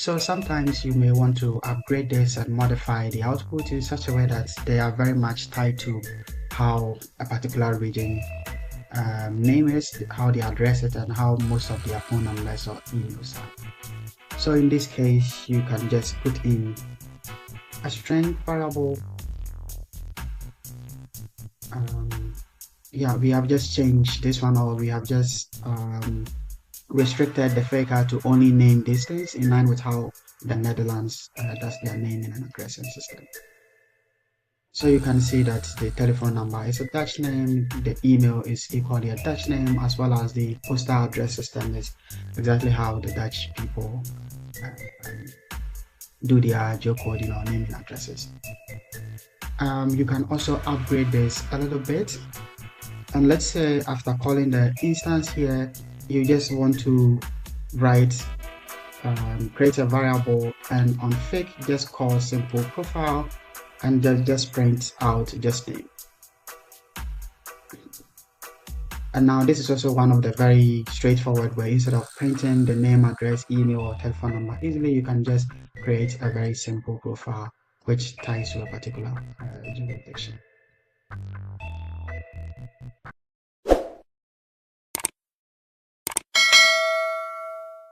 So sometimes you may want to upgrade this and modify the output in such a way that they are very much tied to how a particular region name is, how they address it, and how most of their phone numbers or emails are. So in this case, you can just put in a string variable. Yeah, we have just changed this one, or we have just restricted the faker to only name these things in line with how the Netherlands does their naming and addressing system. So you can see that the telephone number is a Dutch name, the email is equally a Dutch name, as well as the postal address system is exactly how the Dutch people do their geocoding or naming addresses. You can also upgrade this a little bit. And let's say after calling the instance here, you just want to write, create a variable, and on fake, just call simple profile and just print out just name. And now this is also one of the very straightforward way. Instead of printing the name, address, email, or telephone number easily, you can just create a very simple profile which ties to a particular jurisdiction.